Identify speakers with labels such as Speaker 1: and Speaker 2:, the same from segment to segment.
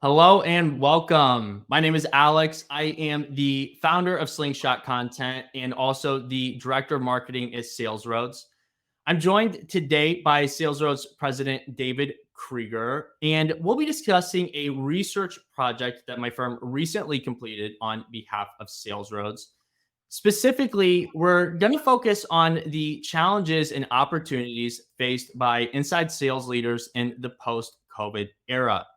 Speaker 1: Hello and welcome. My name is Alex. I am the founder of Slingshot Content and also the director of marketing at SalesRoads. I'm joined today by SalesRoads President David Kreiger, and we'll be discussing a research project that my firm recently completed on behalf of SalesRoads. Specifically, we're going to focus on the challenges and opportunities faced by inside sales leaders in the post-COVID era.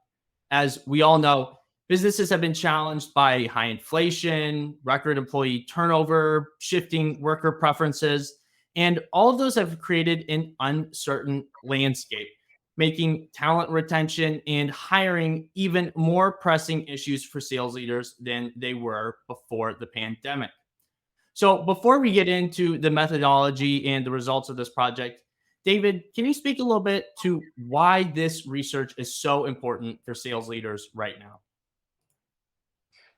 Speaker 1: As we all know, businesses have been challenged by high inflation, record employee turnover, shifting worker preferences, and all of those have created an uncertain landscape, making talent retention and hiring even more pressing issues for sales leaders than they were before the pandemic. So, before we get into the methodology and the results of this project, David, can you speak a little bit to why this research is so important for sales leaders right now?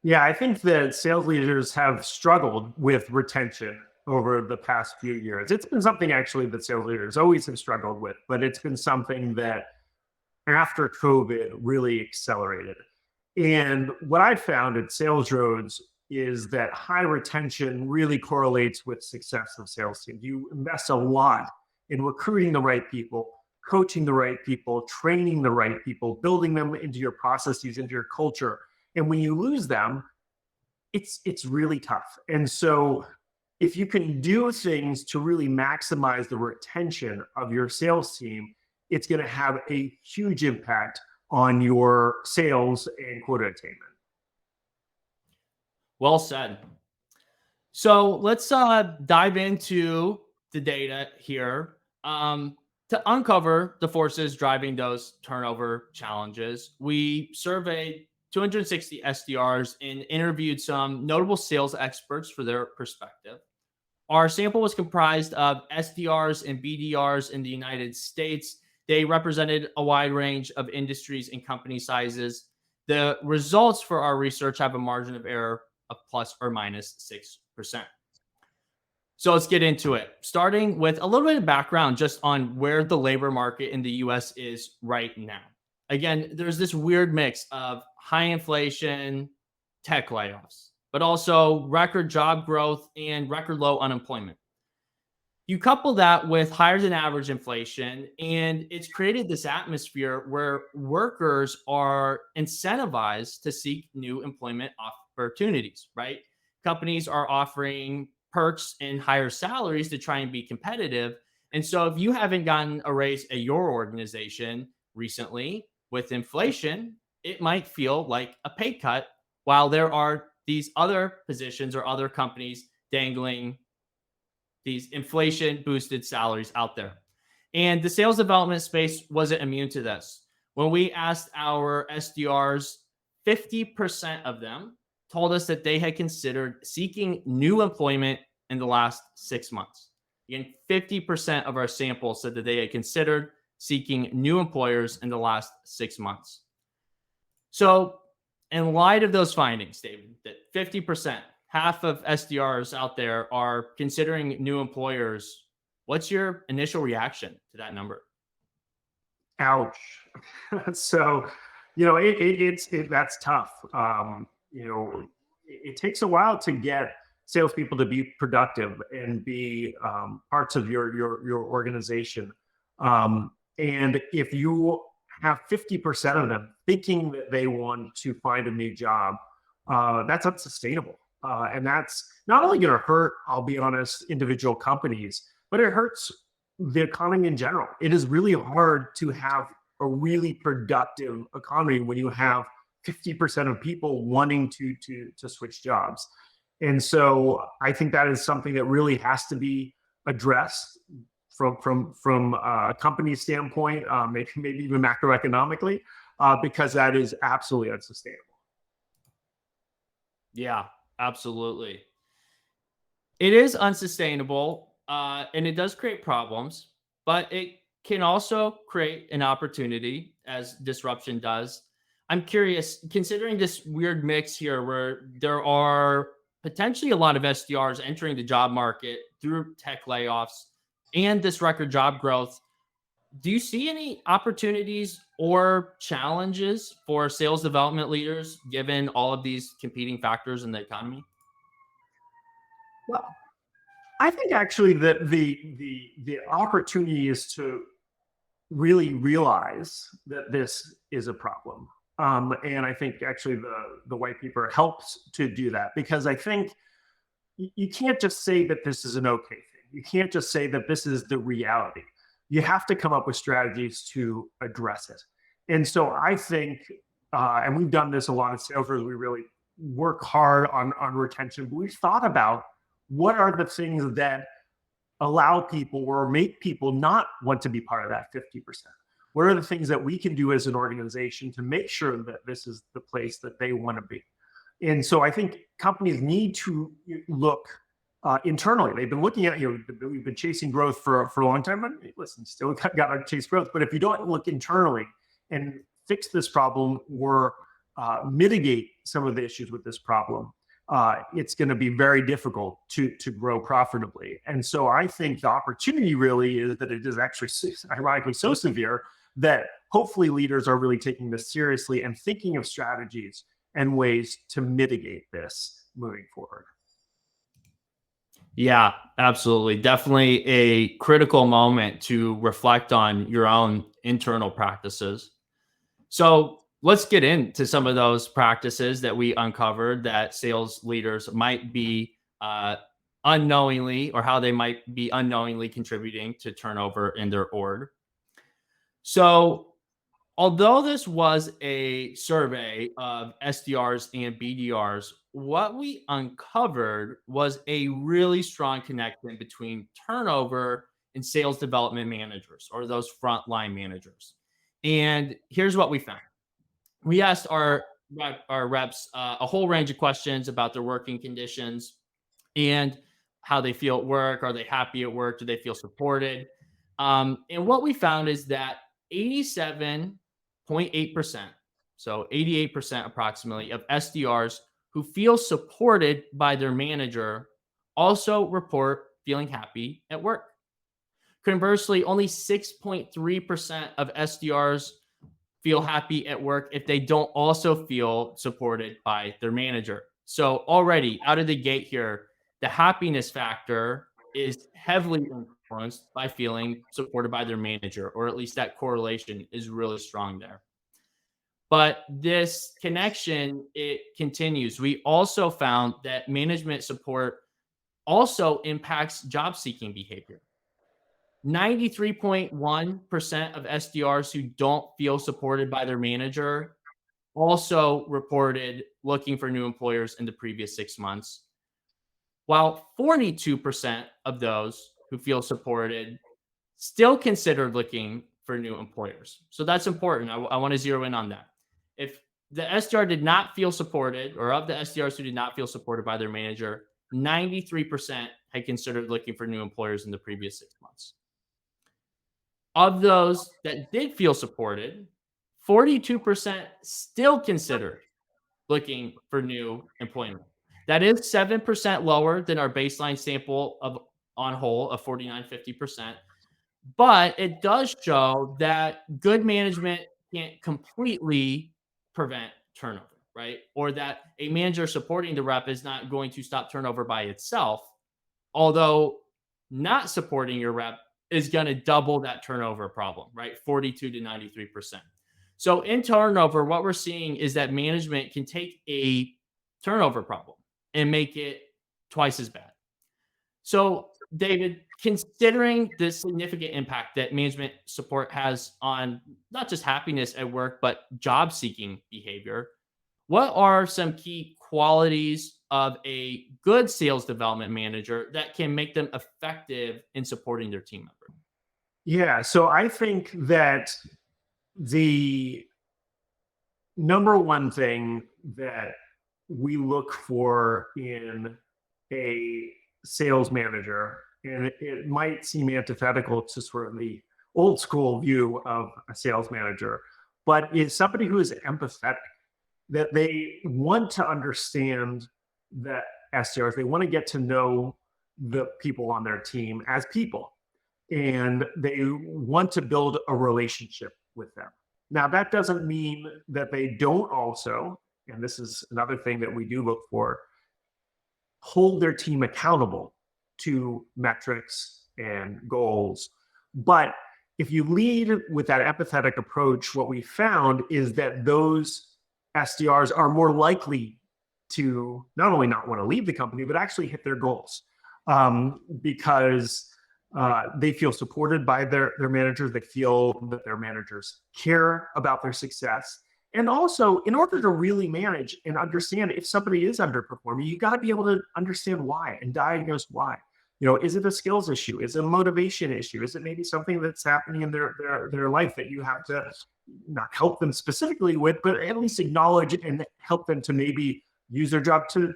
Speaker 2: Yeah, I think that sales leaders have struggled with retention over the past few years. It's been something actually that sales leaders always have struggled with, but it's been something that after COVID really accelerated. And what I found at SalesRoads is that high retention really correlates with success of sales teams. You invest a lot in recruiting the right people, coaching the right people, training the right people, building them into your processes, into your culture. And when you lose them, it's really tough. And so if you can do things to really maximize the retention of your sales team, it's going to have a huge impact on your sales and quota attainment.
Speaker 1: Well said. So, let's dive into the data here to uncover the forces driving those turnover challenges. We surveyed 260 SDRs and interviewed some notable sales experts for their perspective. Our sample was comprised of SDRs and BDRs in the United States. They represented a wide range of industries and company sizes. The results for our research have a margin of error of plus or minus 6%. So let's get into it. Starting with a little bit of background just on where the labor market in the US is right now. Again, there's this weird mix of high inflation, tech layoffs, but also record job growth and record low unemployment. You couple that with higher than average inflation, and it's created this atmosphere where workers are incentivized to seek new employment opportunities, right? Companies are offering perks and higher salaries to try and be competitive. And so if you haven't gotten a raise at your organization recently with inflation, it might feel like a pay cut while there are these other positions or other companies dangling these inflation boosted salaries out there. And the sales development space wasn't immune to this. When we asked our SDRs, 50% of them told us that they had considered seeking new employment in the last 6 months. Again, 50% of our sample said that they had considered seeking new employers in the last 6 months. So, in light of those findings, David, that 50%, half of SDRs out there are considering new employers, what's your initial reaction to that number?
Speaker 2: Ouch. So, that's tough. It takes a while to get salespeople to be productive and be parts of your organization. And if you have 50% of them thinking that they want to find a new job, that's unsustainable. And that's not only going to hurt, I'll be honest, individual companies, but it hurts the economy in general. It is really hard to have a really productive economy when you have 50% of people wanting to switch jobs. And so I think that is something that really has to be addressed from a company standpoint, maybe even macroeconomically, because that is absolutely unsustainable.
Speaker 1: Yeah, absolutely. It is unsustainable and it does create problems, but it can also create an opportunity as disruption does. I'm curious, considering this weird mix here where there are potentially a lot of SDRs entering the job market through tech layoffs and this record job growth, do you see any opportunities or challenges for sales development leaders given all of these competing factors in the economy?
Speaker 2: Well, I think actually that the opportunity is to really realize that this is a problem. And I think actually the white paper helps to do that, because I think you can't just say that this is an okay thing. You can't just say that this is the reality. You have to come up with strategies to address it. And so I think, and we've done this a lot in Salesforce, we really work hard on retention, but we've thought about what are the things that allow people or make people not want to be part of that 50%. What are the things that we can do as an organization to make sure that this is the place that they want to be? And so I think companies need to look internally. They've been looking at, we've been chasing growth for a long time. But listen, still got to chase growth. But if you don't look internally and fix this problem or mitigate some of the issues with this problem, it's going to be very difficult to grow profitably. And so I think the opportunity really is that it is actually ironically so severe that hopefully leaders are really taking this seriously and thinking of strategies and ways to mitigate this moving forward.
Speaker 1: Yeah, absolutely. Definitely a critical moment to reflect on your own internal practices. So let's get into some of those practices that we uncovered that sales leaders might be unknowingly, or how they might be unknowingly contributing to turnover in their org. So although this was a survey of SDRs and BDRs, what we uncovered was a really strong connection between turnover and sales development managers, or those frontline managers. And here's what we found. We asked our reps a whole range of questions about their working conditions and how they feel at work. Are they happy at work? Do they feel supported? And what we found is that 87.8%, so 88% approximately, of SDRs who feel supported by their manager also report feeling happy at work. Conversely, only 6.3% of SDRs feel happy at work if they don't also feel supported by their manager. So already out of the gate here, the happiness factor is heavily influenced by feeling supported by their manager, or at least that correlation is really strong there. But this connection, it continues. We also found that management support also impacts job seeking behavior. 93.1% of SDRs who don't feel supported by their manager also reported looking for new employers in the previous 6 months, while 42% of those who feel supported still considered looking for new employers. So that's important. I want to zero in on that. If the SDR did not feel supported, or of the SDRs who did not feel supported by their manager, 93% had considered looking for new employers in the previous 6 months. Of those that did feel supported, 42% still considered looking for new employment. That is 7% lower than our baseline sample of on whole of 49-50%. But it does show that good management can't completely prevent turnover, right? Or that a manager supporting the rep is not going to stop turnover by itself. Although not supporting your rep is going to double that turnover problem, right? 42 to 93%. So in turnover, what we're seeing is that management can take a turnover problem and make it twice as bad. So, David, considering the significant impact that management support has on not just happiness at work, but job seeking behavior, what are some key qualities of a good sales development manager that can make them effective in supporting their team member?
Speaker 2: Yeah, so I think that the number one thing that we look for in a sales manager, and it might seem antithetical to sort of the old school view of a sales manager, but is somebody who is empathetic, that they want to understand the SDRs. They want to get to know the people on their team as people. and they want to build a relationship with them. Now, that doesn't mean that they don't also, and this is another thing that we do look for, hold their team accountable to metrics and goals. But if you lead with that empathetic approach, what we found is that those SDRs are more likely to not only not want to leave the company, but actually hit their goals, because they feel supported by their managers. They feel that their managers care about their success. And also, in order to really manage and understand if somebody is underperforming, you got to be able to understand why and diagnose why. Is it a skills issue? Is it a motivation issue? Is it maybe something that's happening in their life that you have to not help them specifically with, but at least acknowledge and help them to maybe use their job to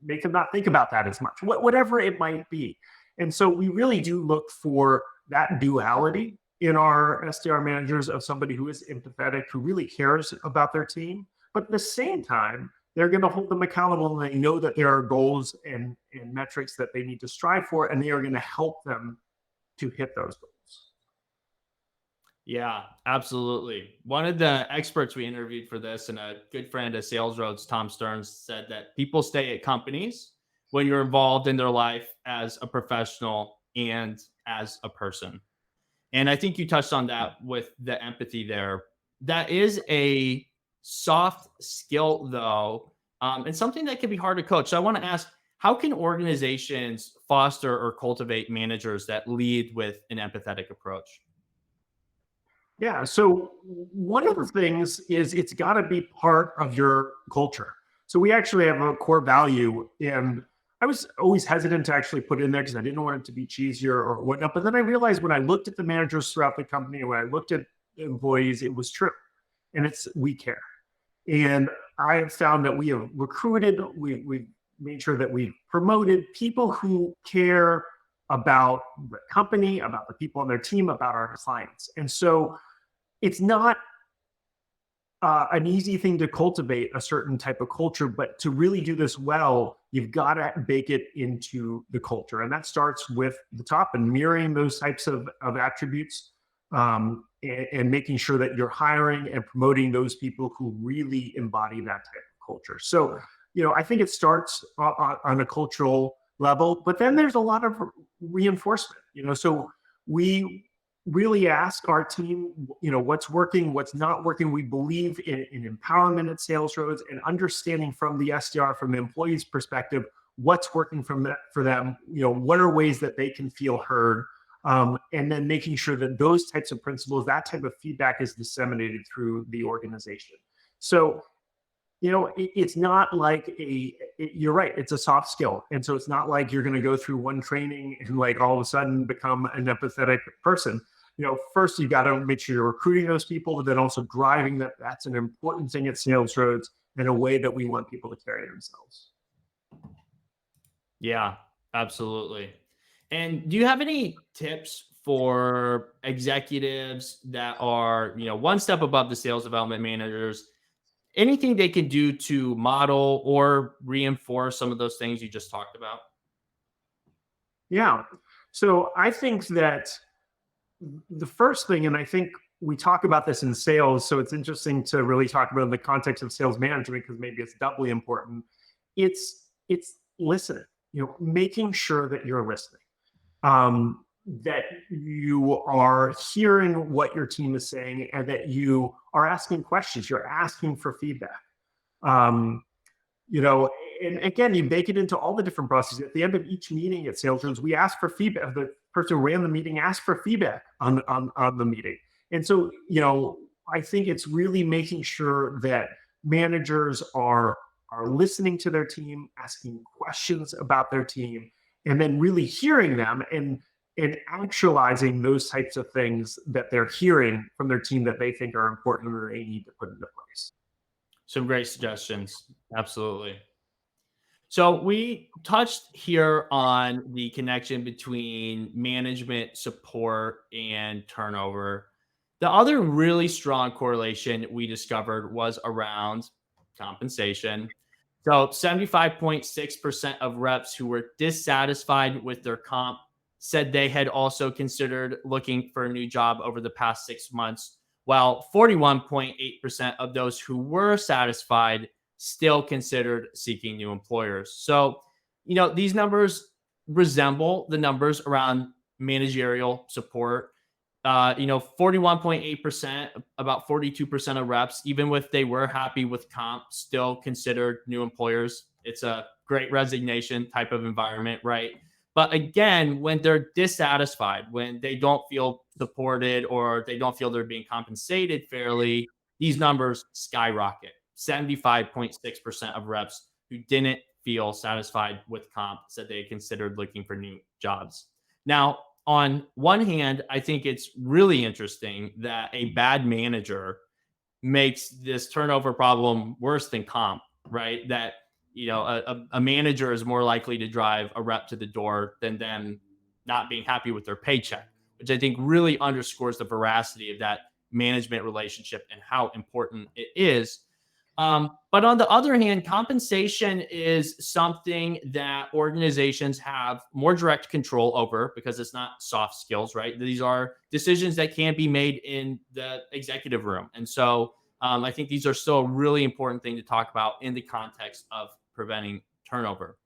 Speaker 2: make them not think about that as much, whatever it might be. And so we really do look for that duality in our SDR managers of somebody who is empathetic, who really cares about their team, but at the same time, they're going to hold them accountable, and they know that there are goals and metrics that they need to strive for, and they are going to help them to hit those goals.
Speaker 1: Yeah, absolutely. One of the experts we interviewed for this, and a good friend of SalesRoads, Tom Stearns, said that people stay at companies when you're involved in their life as a professional and as a person. And I think you touched on that with the empathy there. That is a soft skill, though, and something that can be hard to coach. So I want to ask, how can organizations foster or cultivate managers that lead with an empathetic approach?
Speaker 2: Yeah. So one of the things is it's got to be part of your culture. So we actually have a core value, and I was always hesitant to actually put it in there because I didn't want it to be cheesier or whatnot. But then I realized when I looked at the managers throughout the company, when I looked at employees, it was true. And it's we care. And I have found that we have recruited, we've made sure that we've promoted people who care about the company, about the people on their team, about our clients. And so it's not an easy thing to cultivate a certain type of culture, but to really do this well, you've got to bake it into the culture. And that starts with the top and mirroring those types of attributes, and making sure that you're hiring and promoting those people who really embody that type of culture. So, I think it starts on a cultural level, but then there's a lot of reinforcement, so we really ask our team, what's working, what's not working. We believe in empowerment at SalesRoads and understanding from the SDR, from the employee's perspective, what's working for them, what are ways that they can feel heard, and then making sure that those types of principles, that type of feedback is disseminated through the organization. So, it's not like you're right, it's a soft skill. And so it's not like you're going to go through one training and like all of a sudden become an empathetic person. First you got to make sure you're recruiting those people, but then also driving that. That's an important thing at SalesRoads in a way that we want people to carry themselves.
Speaker 1: Yeah, absolutely. And do you have any tips for executives that are, one step above the sales development managers? Anything they can do to model or reinforce some of those things you just talked about?
Speaker 2: Yeah. So I think that the first thing, and I think we talk about this in sales, so it's interesting to really talk about in the context of sales management because maybe it's doubly important. It's listening, making sure that you're listening, that you are hearing what your team is saying, and that you are asking questions. You're asking for feedback. And again, you bake it into all the different processes. At the end of each meeting at SalesRoads, we ask for feedback. The person who ran the meeting asked for feedback on the meeting. And so, I think it's really making sure that managers are listening to their team, asking questions about their team, and then really hearing them and actualizing those types of things that they're hearing from their team that they think are important or they need to put into place.
Speaker 1: Some great suggestions. Absolutely. So we touched here on the connection between management support and turnover. The other really strong correlation we discovered was around compensation. So 75.6% of reps who were dissatisfied with their comp said they had also considered looking for a new job over the past 6 months, while 41.8% of those who were satisfied still considered seeking new employers. So, these numbers resemble the numbers around managerial support. 41.8%, about 42% of reps, even if they were happy with comp, still considered new employers. It's a great resignation type of environment, right? But again, when they're dissatisfied, when they don't feel supported or they don't feel they're being compensated fairly, these numbers skyrocket. 75.6% of reps who didn't feel satisfied with comp said they considered looking for new jobs. Now, on one hand, I think it's really interesting that a bad manager makes this turnover problem worse than comp, right? That, a manager is more likely to drive a rep to the door than them not being happy with their paycheck, which I think really underscores the veracity of that management relationship and how important it is. But on the other hand, compensation is something that organizations have more direct control over because it's not soft skills, right? These are decisions that can be made in the executive room. And so I think these are still a really important thing to talk about in the context of preventing turnover.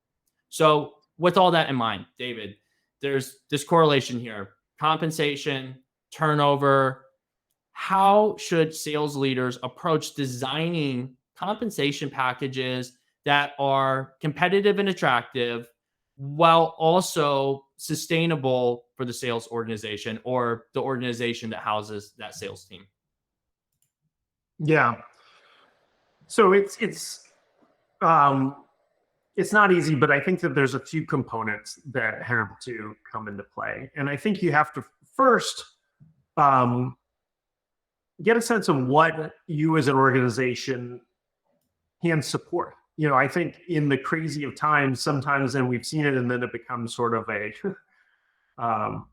Speaker 1: So with all that in mind, David, there's this correlation here: compensation, turnover. How should sales leaders approach designing compensation packages that are competitive and attractive while also sustainable for the sales organization or the organization that houses that sales team?
Speaker 2: Yeah. So um it's not easy, but I think that there's a few components that have to come into play. And I think you have to first um get a sense of what you as an organization can support. I think in the crazy of times, sometimes then we've seen it and then it becomes sort of a um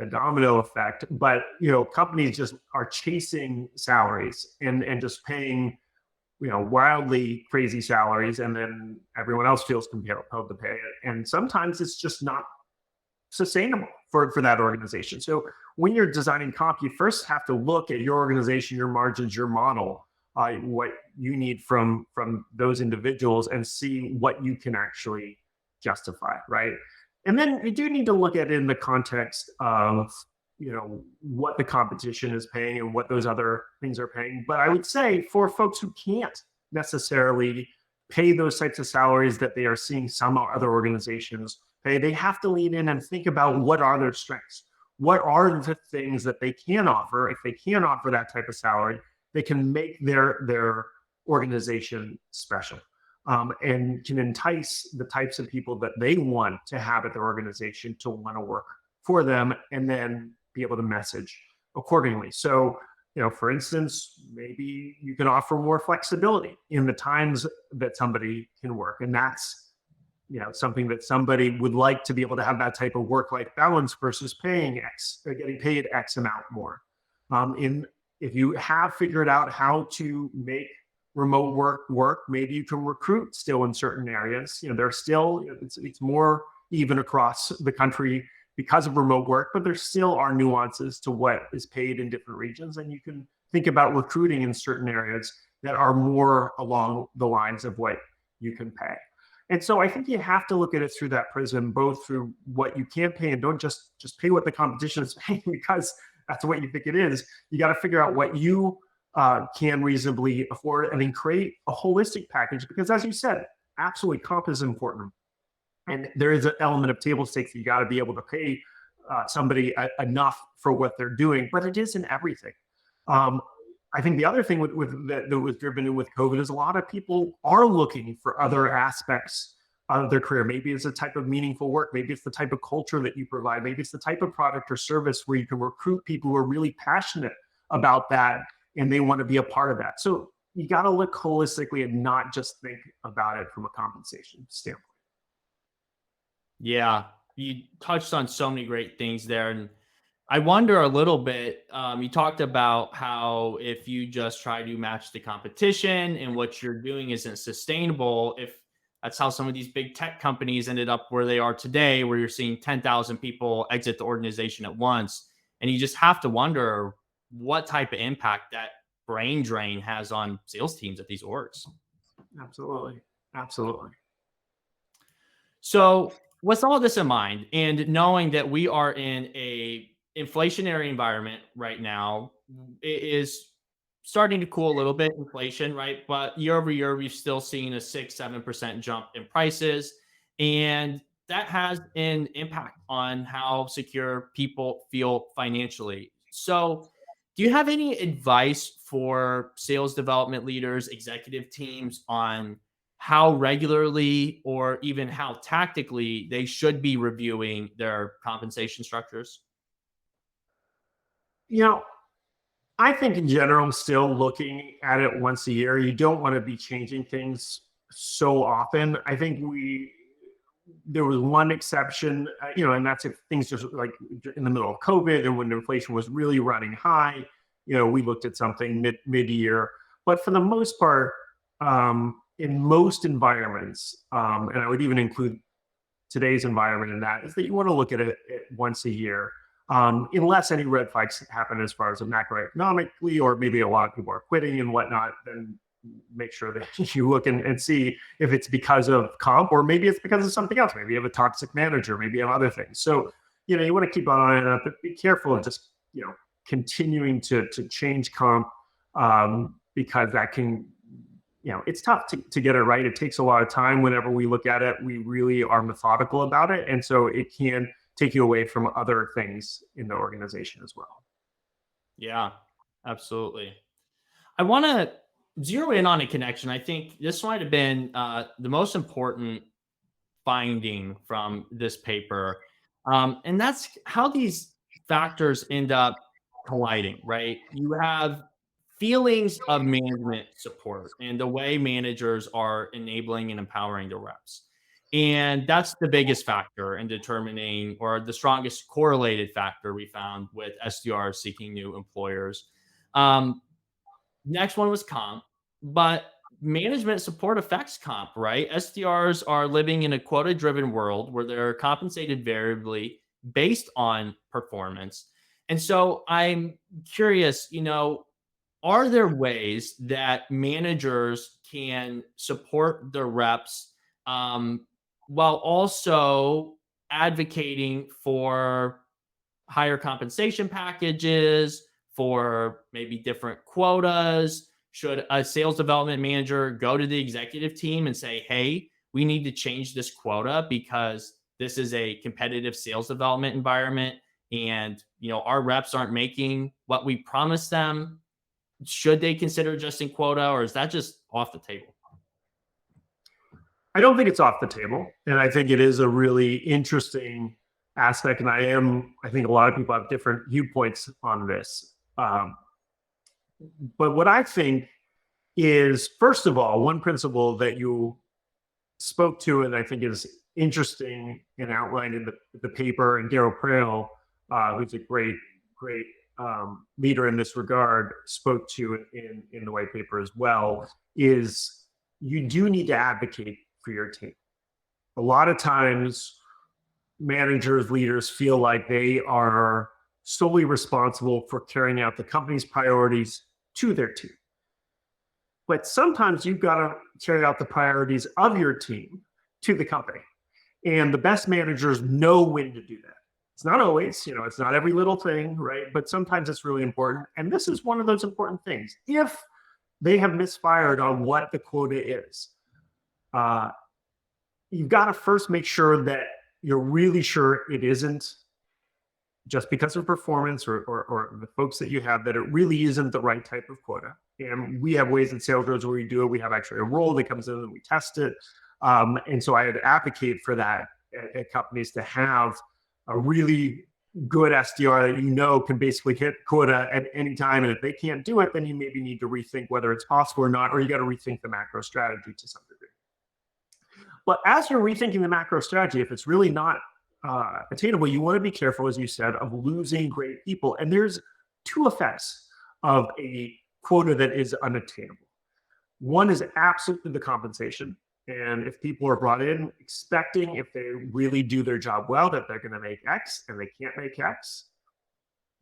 Speaker 2: a domino effect. But companies just are chasing salaries and just paying wildly crazy salaries, and then everyone else feels compelled to pay it. And sometimes it's just not sustainable for that organization. So when you're designing comp, you first have to look at your organization, your margins, your model, what you need from those individuals, and see what you can actually justify, right? And then you do need to look at it in the context of what the competition is paying and what those other things are paying. But I would say for folks who can't necessarily pay those types of salaries that they are seeing some other organizations pay, they have to lean in and think about what are their strengths. What are the things that they can offer? If they can offer that type of salary, they can make their organization special, and can entice the types of people that they want to have at their organization to want to work for them, and then be able to message accordingly. So, for instance, maybe you can offer more flexibility in the times that somebody can work. And that's, something that somebody would like to be able to have, that type of work-life balance versus paying X or getting paid X amount more. If you have figured out how to make remote work, maybe you can recruit still in certain areas. There's still, it's more even across the country because of remote work, but there still are nuances to what is paid in different regions. And you can think about recruiting in certain areas that are more along the lines of what you can pay. And so I think you have to look at it through that prism, both through what you can pay, and don't just pay what the competition is paying because that's what you think it is. You got to figure out what you can reasonably afford, and then create a holistic package. Because as you said, absolutely, comp is important. And there is an element of table stakes that you got to be able to pay somebody enough for what they're doing, but it isn't everything. I think the other thing that was driven in with COVID is a lot of people are looking for other aspects of their career. Maybe it's a type of meaningful work. Maybe it's the type of culture that you provide. Maybe it's the type of product or service where you can recruit people who are really passionate about that and they want to be a part of that. So you got to look holistically and not just think about it from a compensation standpoint.
Speaker 1: Yeah, you touched on so many great things there. And I wonder a little bit, you talked about how if you just try to match the competition and what you're doing isn't sustainable, if That's how some of these big tech companies ended up where they are today, where you're seeing 10,000 people exit the organization at once. And you just have to wonder what type of impact that brain drain has on sales teams at these orgs.
Speaker 2: Absolutely. Absolutely.
Speaker 1: So, with all this in mind, and knowing that we are in a inflationary environment right now, it is starting to cool a little bit, inflation, right? But year over year, we've still seen a 6-7% jump in prices, and that has an impact on how secure people feel financially. So, do you have any advice for sales development leaders, executive teams on how regularly or even how tactically they should be reviewing their compensation structures?
Speaker 2: You know, I think in general, I'm still looking at it once a year. You don't want to be changing things so often. I think there was one exception, and that's if things just like in the middle of COVID and when inflation was really running high, we looked at something mid-year. But for the most part, in most environments, and I would even include today's environment in that, is that you want to look at it once a year, unless any red flags happen as far as macroeconomically, or maybe a lot of people are quitting and whatnot. Then make sure that you look and see if it's because of comp, or maybe it's because of something else. Maybe you have a toxic manager, maybe you have other things. So, you want to keep an eye on it, but be careful of just, continuing to change comp, because that can, it's tough to get it right. It takes a lot of time. Whenever we look at it, we really are methodical about it. And so it can take you away from other things in the organization as well.
Speaker 1: Yeah, absolutely. I want to zero in on a connection. I think this might have been the most important finding from this paper. And that's how these factors end up colliding, right? You have feelings of management support and the way managers are enabling and empowering the reps. And that's the biggest factor in determining, or the strongest correlated factor we found with SDRs seeking new employers. Um, Next one was comp, but management support affects comp, right? SDRs are living in a quota driven world where they're compensated variably based on performance. And so I'm curious, are there ways that managers can support their reps, while also advocating for higher compensation packages, for maybe different quotas? Should a sales development manager go to the executive team and say, hey, we need to change this quota because this is a competitive sales development environment, and our reps aren't making what we promised them? Should they consider adjusting quota, or is that just off the table?
Speaker 2: I don't think it's off the table. And I think it is a really interesting aspect. And I think a lot of people have different viewpoints on this. But what I think is, first of all, one principle that you spoke to, and I think is interesting and outlined in the paper, and Daryl Prale, who's a great leader in this regard, spoke to in the white paper as well, is you do need to advocate for your team. A lot of times, managers, leaders feel like they are solely responsible for carrying out the company's priorities to their team. But sometimes you've got to carry out the priorities of your team to the company. And the best managers know when to do that. It's not always, it's not every little thing, right? But sometimes it's really important. And this is one of those important things. If they have misfired on what the quota is, you've got to first make sure that you're really sure it isn't just because of performance or the folks that you have, that it really isn't the right type of quota. And we have ways in SalesRoads where we do it. We have actually a role that comes in and we test it. And so I would advocate for that at companies, to have a really good SDR that can basically hit quota at any time. And if they can't do it, then you maybe need to rethink whether it's possible or not, or you got to rethink the macro strategy to some degree. But as you're rethinking the macro strategy, if it's really not attainable, you want to be careful, as you said, of losing great people. And there's two effects of a quota that is unattainable. One is absolutely the compensation. And if people are brought in expecting, if they really do their job well, that they're going to make X and they can't make X,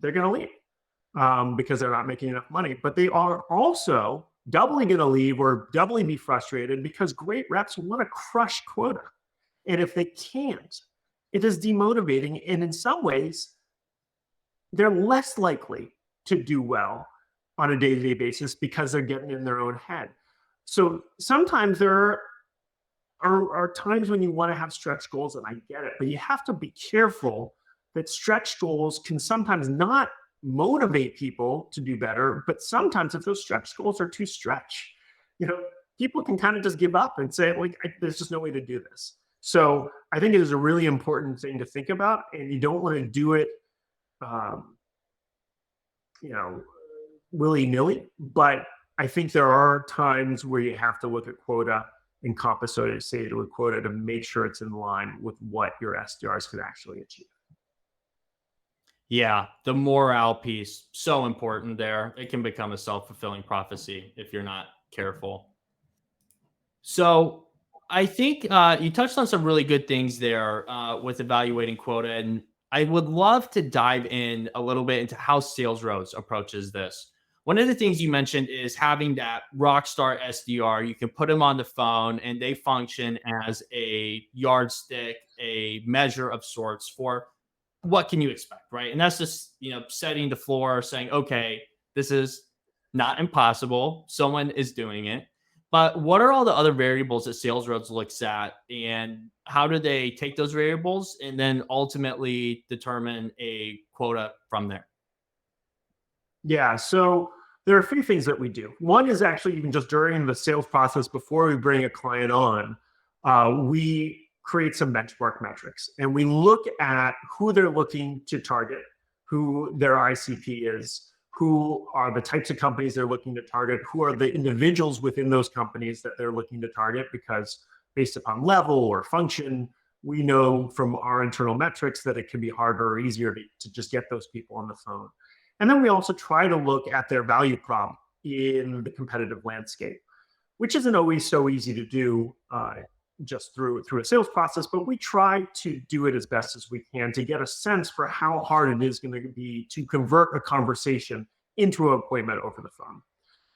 Speaker 2: they're going to leave because they're not making enough money. But they are also doubly going to leave or doubly be frustrated because great reps want to crush quota. And if they can't, it is demotivating. And in some ways, they're less likely to do well on a day-to-day basis because they're getting in their own head. So sometimes there are times when you want to have stretch goals, and I get it, but you have to be careful that stretch goals can sometimes not motivate people to do better, but sometimes if those stretch goals are too stretch, people can kind of just give up and say, like, there's just no way to do this. So I think it is a really important thing to think about, and you don't want to do it, willy-nilly. But I think there are times where you have to look at quota and compensate with quota to make sure it's in line with what your SDRs could actually achieve.
Speaker 1: Yeah, the morale piece, so important there. It can become a self-fulfilling prophecy if you're not careful. So I think you touched on some really good things there with evaluating quota. And I would love to dive in a little bit into how SalesRoads approaches this. One of the things you mentioned is having that rock star SDR. You can put them on the phone and they function as a yardstick, a measure of sorts for what can you expect, right? And that's just, setting the floor, saying, okay, this is not impossible. Someone is doing it. But what are all the other variables that SalesRoads looks at, and how do they take those variables and then ultimately determine a quota from there?
Speaker 2: Yeah, so there are a few things that we do. One is actually even just during the sales process before we bring a client on, we create some benchmark metrics and we look at who they're looking to target, who their ICP is, who are the types of companies they're looking to target, who are the individuals within those companies that they're looking to target, because based upon level or function, we know from our internal metrics that it can be harder or easier to just get those people on the phone. And then we also try to look at their value prop in the competitive landscape, which isn't always so easy to do just through a sales process, but we try to do it as best as we can to get a sense for how hard it is going to be to convert a conversation into an appointment over the phone.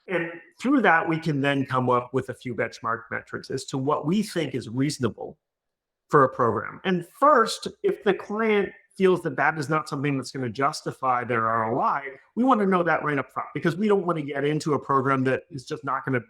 Speaker 2: And through that, we can then come up with a few benchmark metrics as to what we think is reasonable for a program. And first, if the client feels that that is not something that's going to justify their ROI, we want to know that right up front, because we don't want to get into a program that is just not going to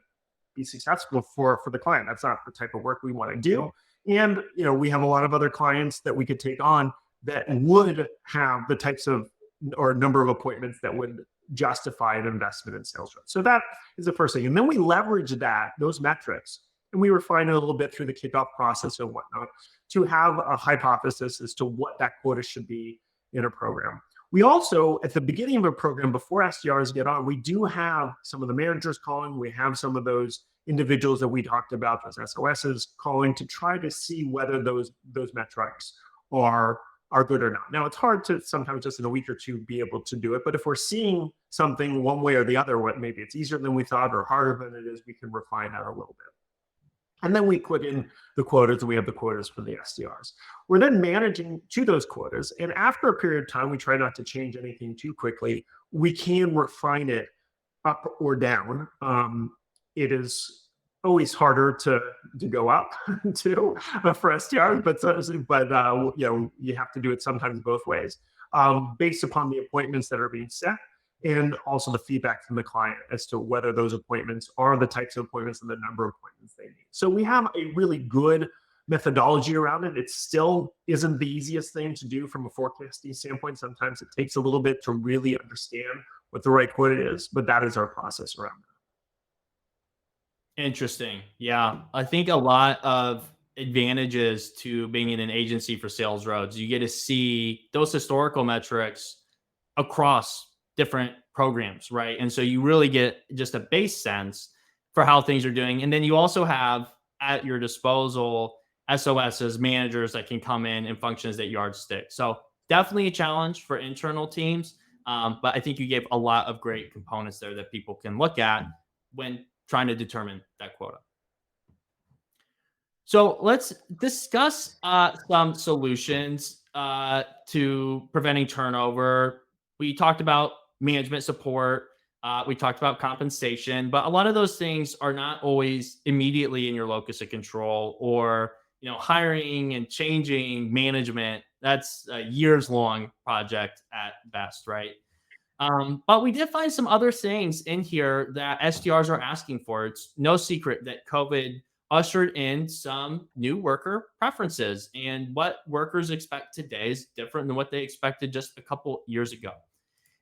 Speaker 2: be successful for the client. That's not the type of work we want to do. And we have a lot of other clients that we could take on that would have the types of or number of appointments that would justify an investment in sales reps. So that is the first thing. And then we leverage those metrics, and we refine it a little bit through the kickoff process and whatnot to have a hypothesis as to what that quota should be in a program. We also, at the beginning of a program, before SDRs get on, we do have some of the managers calling. We have some of those individuals that we talked about, those SOSs, calling to try to see whether those metrics are good or not. Now, it's hard to sometimes just in a week or two be able to do it, but if we're seeing something one way or the other, maybe it's easier than we thought or harder than it is, we can refine that a little bit. And then we put in the quotas, and we have the quotas for the SDRs. We're then managing to those quotas. And after a period of time, we try not to change anything too quickly. We can refine it up or down. It is always harder to go up to for SDRs, but you have to do it sometimes both ways, based upon the appointments that are being set, and also the feedback from the client as to whether those appointments are the types of appointments and the number of appointments they need. So we have a really good methodology around it. It still isn't the easiest thing to do from a forecasting standpoint. Sometimes it takes a little bit to really understand what the right quota is, but that is our process around it.
Speaker 1: Interesting. Yeah. I think a lot of advantages to being in an agency for SalesRoads, you get to see those historical metrics across different programs, right? And so you really get just a base sense for how things are doing. And then you also have at your disposal SOSs, managers that can come in and function as that yardstick. So definitely a challenge for internal teams. But I think you gave a lot of great components there that people can look at when trying to determine that quota. So let's discuss some solutions to preventing turnover. We talked about management support. We talked about compensation, but a lot of those things are not always immediately in your locus of control. Or hiring and changing management. That's a years long project at best, right? But we did find some other things in here that SDRs are asking for. It's no secret that COVID ushered in some new worker preferences, and what workers expect today is different than what they expected just a couple years ago.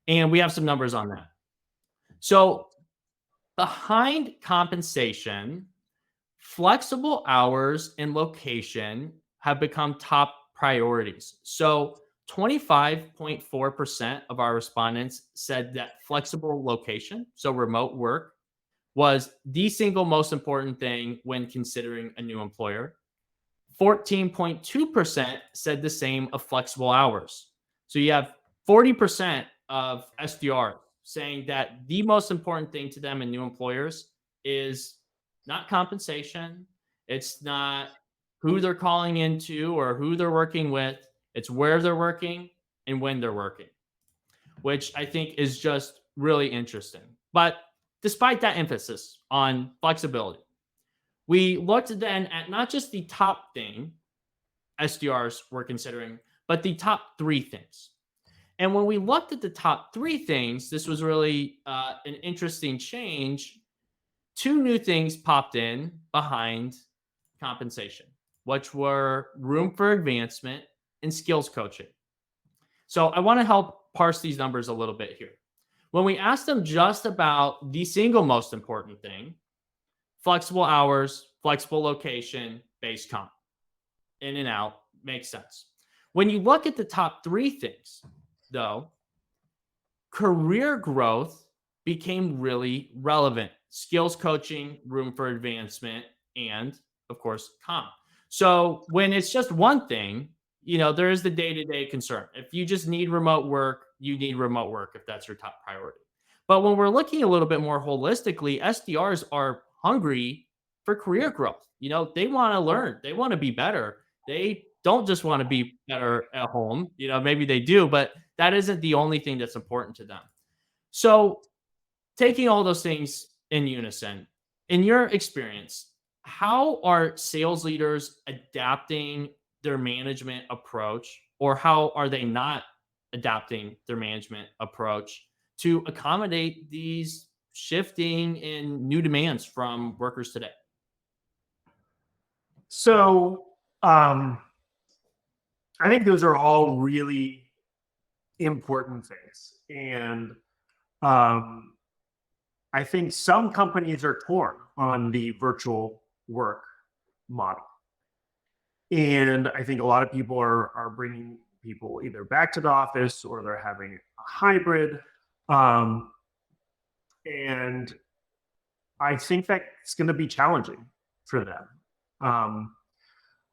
Speaker 1: And we have some numbers on that. So, behind compensation, flexible hours and location have become top priorities. So 25.4% of our respondents said that flexible location, so remote work, was the single most important thing when considering a new employer. 14.2% said the same of flexible hours. So you have 40% of SDR saying that the most important thing to them in new employers is not compensation. It's not who they're calling into or who they're working with. It's where they're working and when they're working, which I think is just really interesting. But despite that emphasis on flexibility, we looked then at not just the top thing SDRs were considering, but the top three things. And when we looked at the top three things, this was really an interesting change. Two new things popped in behind compensation, which were room for advancement and skills coaching. So I want to help parse these numbers a little bit here. When we asked them just about the single most important thing, flexible hours, flexible location, base comp, in and out, makes sense. When you look at the top three things, though, career growth became really relevant. Skills coaching, room for advancement, and of course, comp. So when it's just one thing, there is the day-to-day concern. If you just need remote work, you need remote work if that's your top priority. But when we're looking a little bit more holistically, SDRs are hungry for career growth. They want to learn, they want to be better. They don't just want to be better at home. Maybe they do, but that isn't the only thing that's important to them. So, taking all those things in unison, in your experience, how are sales leaders adapting their management approach, or how are they not adapting their management approach to accommodate these shifting and new demands from workers today?
Speaker 2: So I think those are all really important things. And I think some companies are torn on the virtual work model. And I think a lot of people are bringing people either back to the office or they're having a hybrid. And I think that's going to be challenging for them.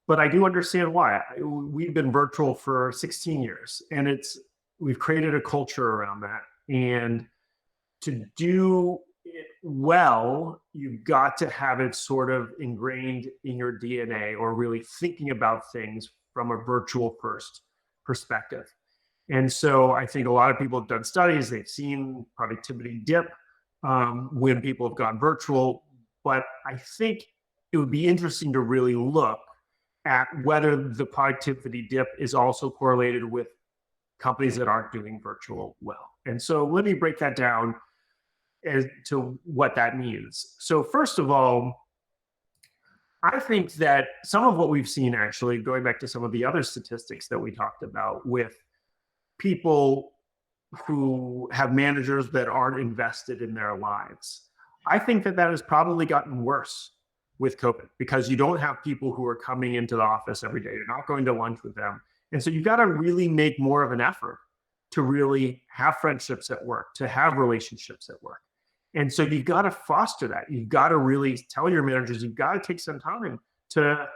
Speaker 2: But I do understand why. We've been virtual for 16 years, and we've created a culture around that. And to do it well, you've got to have it sort of ingrained in your DNA, or really thinking about things from a virtual first perspective. And so I think a lot of people have done studies, they've seen productivity dip when people have gone virtual. But I think it would be interesting to really look at whether the productivity dip is also correlated with companies that aren't doing virtual well. And so let me break that down as to what that means. So first of all, I think that some of what we've seen, actually, going back to some of the other statistics that we talked about with people who have managers that aren't invested in their lives, I think that has probably gotten worse with COVID, because you don't have people who are coming into the office every day. You're not going to lunch with them. And so you've got to really make more of an effort to really have friendships at work, to have relationships at work. And so you've got to foster that. You've got to really tell your managers, you've got to take some time to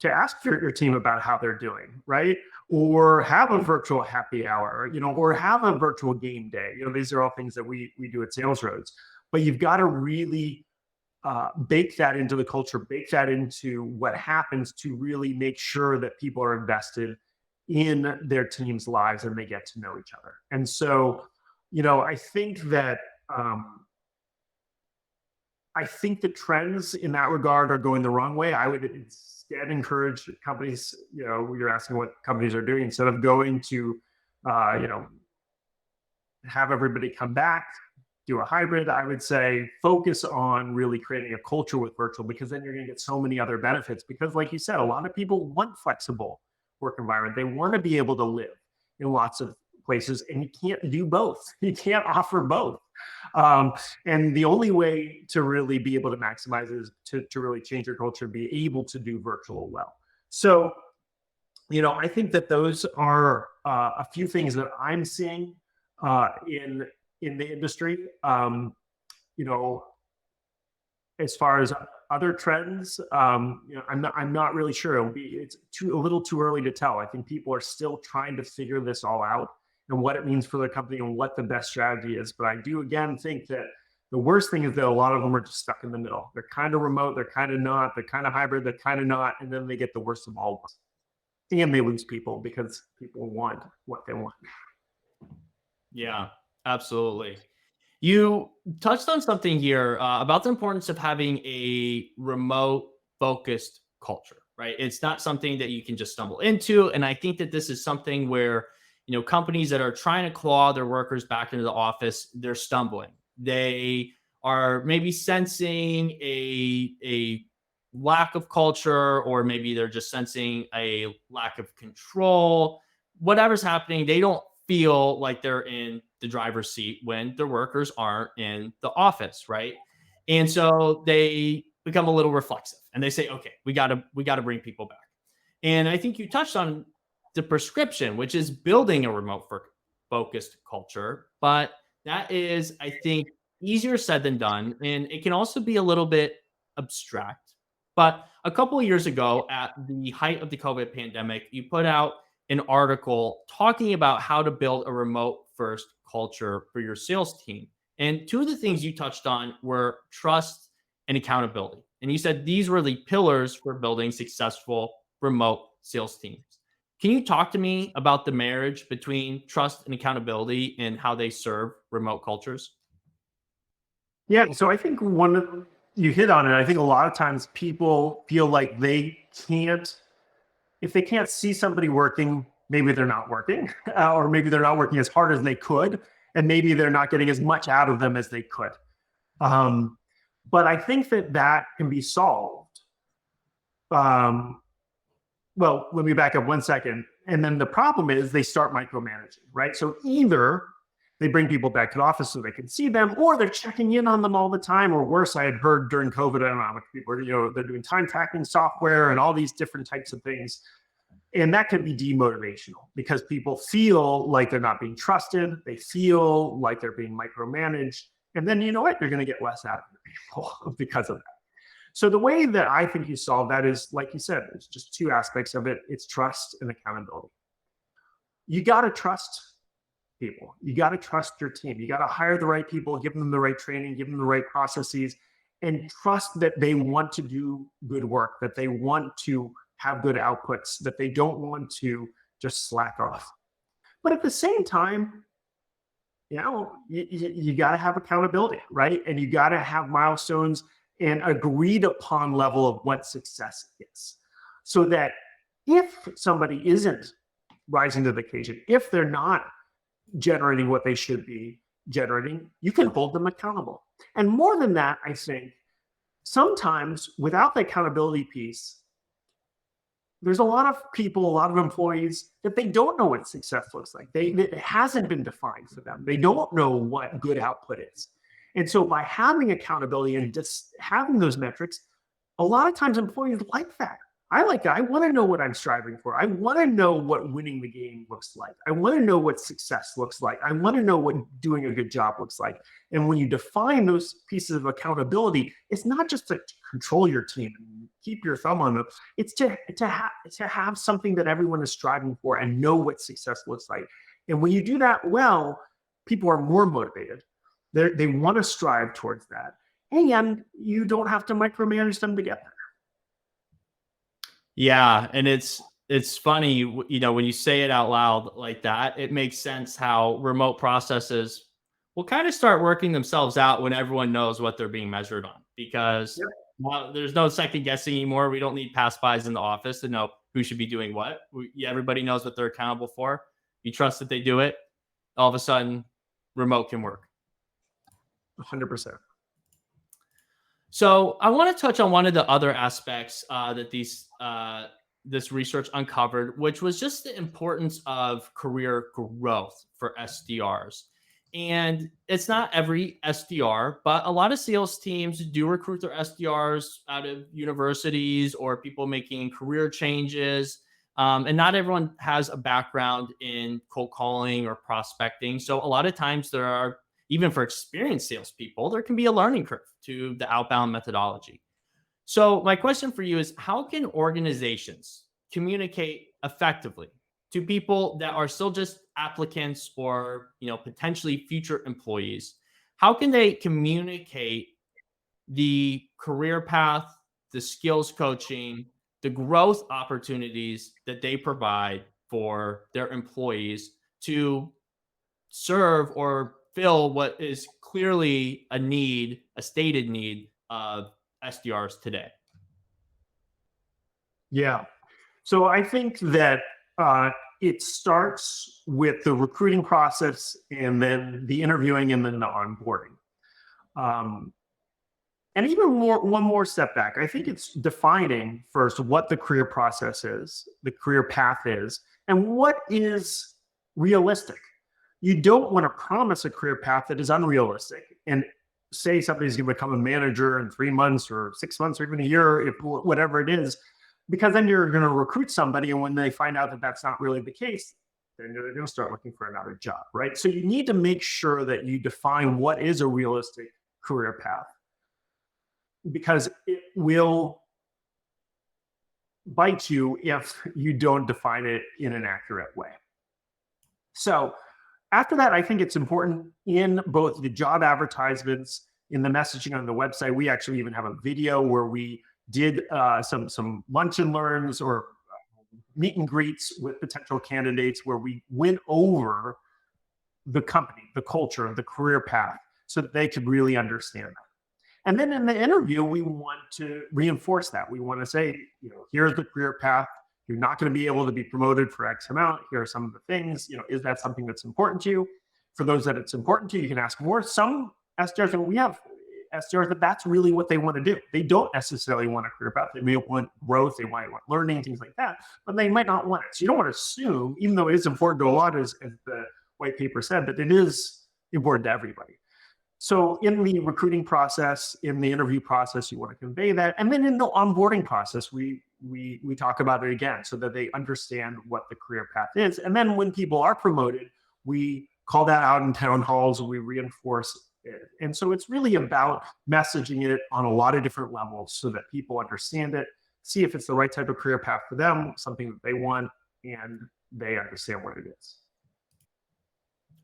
Speaker 2: ask your team about how they're doing, right? Or have a virtual happy hour, or have a virtual game day. These are all things that we do at SalesRoads. But you've got to really bake that into the culture, bake that into what happens to really make sure that people are invested in their team's lives and they get to know each other. And so, I think that the trends in that regard are going the wrong way. I would instead encourage companies, you're asking what companies are doing, instead of going to, have everybody come back, do a hybrid, I would say focus on really creating a culture with virtual, because then you're going to get so many other benefits. Because like you said, a lot of people want flexible work environment. They want to be able to live in lots of places, and you can't do both. You can't offer both. And the only way to really be able to maximize is to really change your culture, be able to do virtual well. So, I think that those are a few things that I'm seeing in the industry. As far as other trends, I'm not really sure. It's a little too early to tell. I think people are still trying to figure this all out and what it means for their company and what the best strategy is. But I do again think that the worst thing is that a lot of them are just stuck in the middle. They're kind of remote, they're kind of not, they're kind of hybrid, they're kind of not, and then they get the worst of all worlds. And they lose people because people want what they want.
Speaker 1: Yeah, absolutely. You touched on something here about the importance of having a remote focused culture, right? It's not something that you can just stumble into. And I think that this is something where, companies that are trying to claw their workers back into the office, they're stumbling. They are maybe sensing a lack of culture, or maybe they're just sensing a lack of control. Whatever's happening, they don't feel like they're in the driver's seat when their workers aren't in the office, right? And so they become a little reflexive and they say, okay, we got to bring people back. And I think you touched on the prescription, which is building a remote focused culture, but that is, I think, easier said than done, and it can also be a little bit abstract. But a couple of years ago, at the height of the COVID pandemic, you put out an article talking about how to build a remote first culture for your sales team. And two of the things you touched on were trust and accountability. And you said these were the pillars for building successful remote sales teams. Can you talk to me about the marriage between trust and accountability and how they serve remote cultures?
Speaker 2: Yeah, so I think you hit on it. I think a lot of times people feel like if they can't see somebody working, maybe they're not working, or maybe they're not working as hard as they could, and maybe they're not getting as much out of them as they could. But I think that can be solved. Well, let me back up 1 second. And then the problem is they start micromanaging, right? So either they bring people back to the office so they can see them, or they're checking in on them all the time. Or worse, I had heard during COVID, I don't know how much people are, they're doing time tracking software and all these different types of things. And that can be demotivational because people feel like they're not being trusted. They feel like they're being micromanaged. And then you know what? You're going to get less out of people because of that. So the way that I think you solve that is, like you said, there's just two aspects of it. It's trust and accountability. You got to trust people. You got to trust your team. You got to hire the right people, give them the right training, give them the right processes, and trust that they want to do good work, that they want to have good outputs, that they don't want to just slack off. But at the same time, you got to have accountability, right? And you got to have milestones and agreed upon level of what success is. So that if somebody isn't rising to the occasion, if they're not generating what they should be generating, you can hold them accountable. And more than that, I think sometimes without the accountability piece, there's a lot of people, a lot of employees that they don't know what success looks like. It hasn't been defined for them. They don't know what good output is. And so by having accountability and just having those metrics, a lot of times employees like that. I like that. I want to know what I'm striving for. I want to know what winning the game looks like. I want to know what success looks like. I want to know what doing a good job looks like. And when you define those pieces of accountability, it's not just to control your team and keep your thumb on them. It's to have something that everyone is striving for and know what success looks like. And when you do that well, people are more motivated. They want to strive towards that. and you don't have to micromanage them to get there.
Speaker 1: Yeah, and it's funny, when you say it out loud like that, it makes sense how remote processes will kind of start working themselves out when everyone knows what they're being measured on. Because
Speaker 2: Yep.
Speaker 1: well, there's no second guessing anymore. We don't need pass bys in the office to know who should be doing what. Everybody knows what they're accountable for. You trust that they do it. All of a sudden, remote can work.
Speaker 2: 100%.
Speaker 1: So I want to touch on one of the other aspects that this research uncovered, which was just the importance of career growth for SDRs. And it's not every SDR, but a lot of sales teams do recruit their SDRs out of universities or people making career changes. And not everyone has a background in cold calling or prospecting. So a lot of times there are, even for experienced salespeople, there can be a learning curve to the outbound methodology. So my question for you is, how can organizations communicate effectively to people that are still just applicants or, potentially future employees? How can they communicate the career path, the skills coaching, the growth opportunities that they provide for their employees to serve or fill what is clearly a need, a stated need of SDRs today?
Speaker 2: Yeah. So I think that it starts with the recruiting process and then the interviewing and then the onboarding. Um, and even one more step back, I think it's defining first what the career process is, the career path is, and what is realistic. You don't want to promise a career path that is unrealistic and say somebody's going to become a manager in 3 months or 6 months or even a year, if whatever it is, because then you're going to recruit somebody, and when they find out that that's not really the case, then they're going to start looking for another job, right? So you need to make sure that you define what is a realistic career path, because it will bite you if you don't define it in an accurate way. So after that, I think it's important in both the job advertisements, in the messaging on the website. We actually even have a video where we did some lunch and learns or meet and greets with potential candidates, where we went over the company, the culture, the career path, so that they could really understand that. And then in the interview, we want to reinforce that. We want to say, here's the career path. You're not going to be able to be promoted for X amount. Here are some of the things. Is that something that's important to you? For those that it's important to, you can ask more. Some SDRs, and we have SDRs, that's really what they want to do. They don't necessarily want a career path. They may want growth. They might want learning, things like that, but they might not want it. So you don't want to assume, even though it is important to a lot, as the white paper said, that it is important to everybody. So in the recruiting process, in the interview process, you want to convey that. And then in the onboarding process, we talk about it again so that they understand what the career path is. And then when people are promoted, we call that out in town halls, and we reinforce it. And so it's really about messaging it on a lot of different levels so that people understand it, see if it's the right type of career path for them, something that they want, and they understand what it is.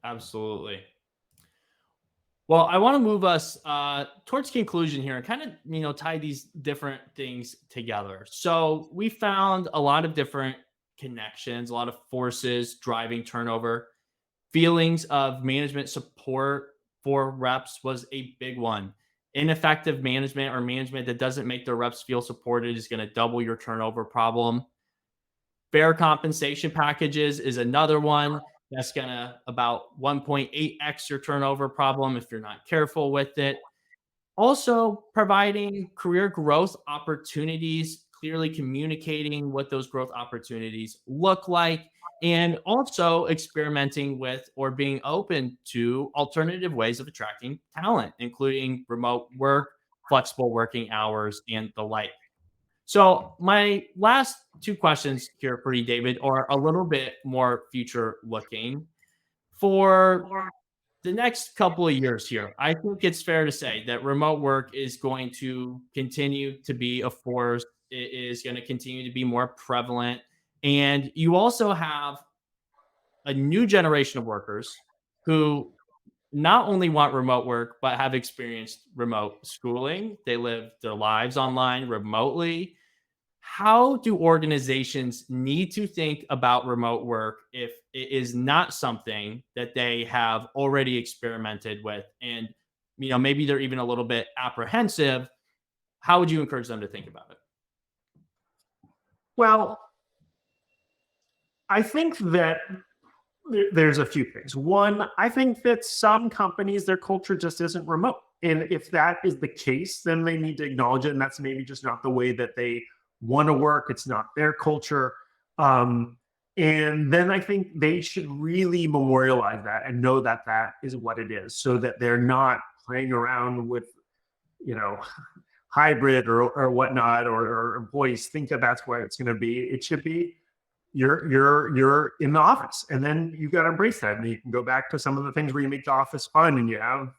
Speaker 1: Absolutely. Well, I want to move us towards conclusion here and kind of, tie these different things together. So we found a lot of different connections, a lot of forces driving turnover. Feelings of management support for reps was a big one. Ineffective management, or management that doesn't make their reps feel supported, is going to double your turnover problem. Fair compensation packages is another one that's going to about 1.8x your turnover problem if you're not careful with it. Also, providing career growth opportunities, clearly communicating what those growth opportunities look like, and also experimenting with or being open to alternative ways of attracting talent, including remote work, flexible working hours, and the like. So my last two questions here for you, David, are a little bit more future looking. For the next couple of years here, I think it's fair to say that remote work is going to continue to be a force. It is going to continue to be more prevalent. And you also have a new generation of workers who not only want remote work, but have experienced remote schooling. They live their lives online remotely. How do organizations need to think about remote work if it is not something that they have already experimented with? And, maybe they're even a little bit apprehensive. How would you encourage them to think about it?
Speaker 2: Well, I think that there's a few things. One, I think that some companies, their culture just isn't remote. And if that is the case, then they need to acknowledge it. And that's maybe just not the way that they want to work. It's not their culture. And then I think they should really memorialize that and know that that is what it is, so that they're not playing around with, you know, hybrid or whatnot, or employees think that that's where it's going to be. It should be you're in the office, and then you got to embrace that, and you can go back to some of the things where you make the office fun, and you have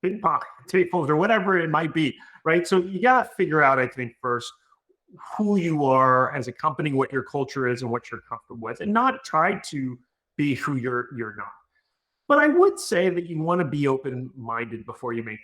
Speaker 2: ping pong tables or whatever it might be, right? So you got to figure out, I think, first who you are as a company, what your culture is, and what you're comfortable with, and not try to be who you're not. But I would say that you want to be open minded before you make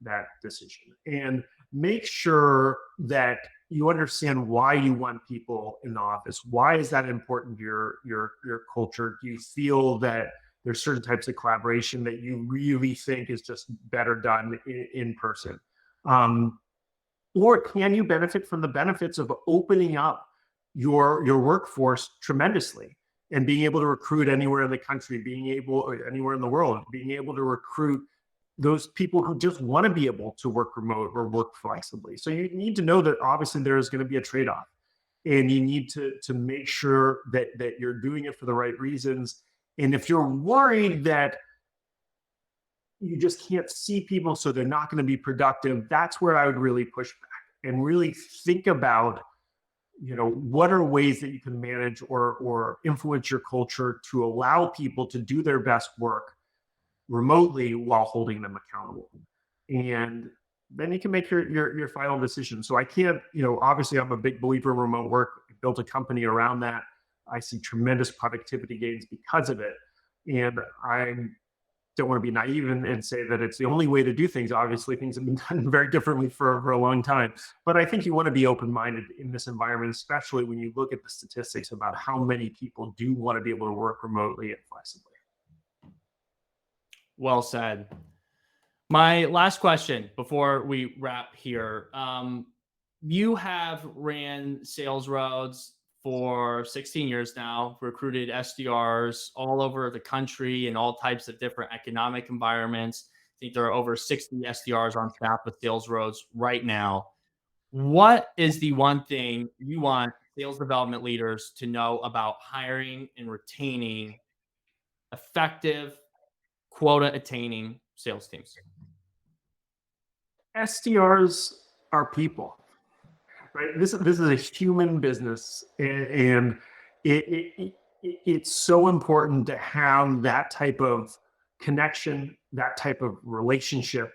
Speaker 2: that decision, and make sure that you understand why you want people in the office. Why is that important to your culture? Do you feel that there's certain types of collaboration that you really think is just better done in person? Or can you benefit from the benefits of opening up your workforce tremendously and being able to recruit anywhere in the country, being able, or anywhere in the world, being able to recruit those people who just want to be able to work remote or work flexibly? So you need to know that obviously there is going to be a trade-off, and you need to make sure that you're doing it for the right reasons. And if you're worried that you just can't see people, so they're not going to be productive, that's where I would really push back and really think about, what are ways that you can manage or influence your culture to allow people to do their best work remotely while holding them accountable. And then you can make your final decision. So I can't, obviously I'm a big believer in remote work. I built a company around that. I see tremendous productivity gains because of it. And I don't want to be naive and say that it's the only way to do things. Obviously, things have been done very differently for a long time. But I think you want to be open-minded in this environment, especially when you look at the statistics about how many people do want to be able to work remotely and flexibly.
Speaker 1: Well said. My last question before we wrap here. You have ran SalesRoads for 16 years now, recruited SDRs all over the country in all types of different economic environments. I think there are over 60 SDRs on staff with SalesRoads right now. What is the one thing you want sales development leaders to know about hiring and retaining effective, quota attaining sales teams?
Speaker 2: SDRs are people, right? This is a human business, and it's so important to have that type of connection, that type of relationship,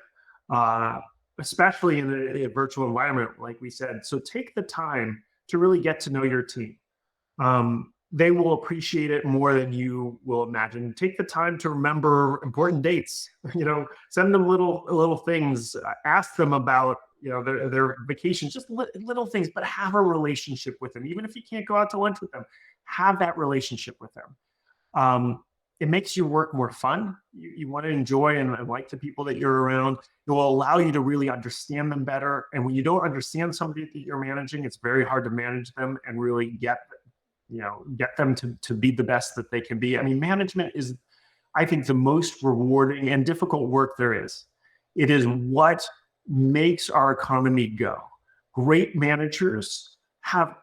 Speaker 2: especially in a virtual environment, like we said. So take the time to really get to know your team. They will appreciate it more than you will imagine. Take the time to remember important dates. Send them little things. Ask them about their vacations, just little things. But have a relationship with them, even if you can't go out to lunch with them. Have that relationship with them. It makes your work more fun. You want to enjoy and like the people that you're around. It will allow you to really understand them better. And when you don't understand somebody that you're managing, it's very hard to manage them and really get them to be the best that they can be. I mean, management is, I think, the most rewarding and difficult work there is. It is what makes our economy go. Great managers have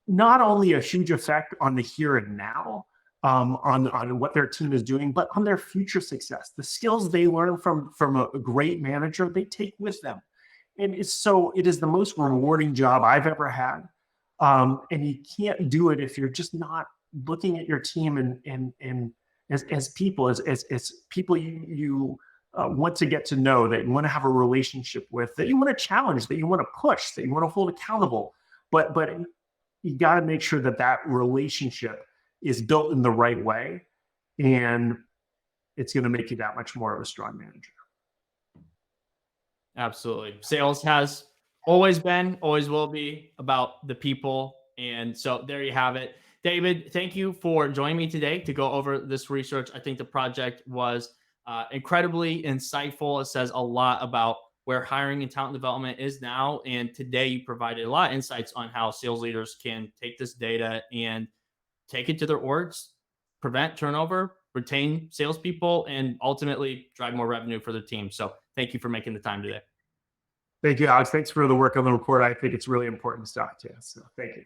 Speaker 2: not only a huge effect on the here and now, on what their team is doing, but on their future success. The skills they learn from a great manager, they take with them. And it is the most rewarding job I've ever had. And you can't do it if you're just not looking at your team and as people, as people you want to get to know, that you want to have a relationship with, that you want to challenge, that you want to push, that you want to hold accountable. But you got to make sure that relationship is built in the right way. And it's going to make you that much more of a strong manager.
Speaker 1: Absolutely. Sales has always been, always will be about the people. And so there you have it. David, thank you for joining me today to go over this research. I think the project was incredibly insightful. It says a lot about where hiring and talent development is now. And today you provided a lot of insights on how sales leaders can take this data and take it to their orgs, prevent turnover, retain salespeople, and ultimately drive more revenue for the team. So thank you for making the time today.
Speaker 2: Thank you, Alex. Thanks for the work on the report. I think it's really important stuff too. So thank you.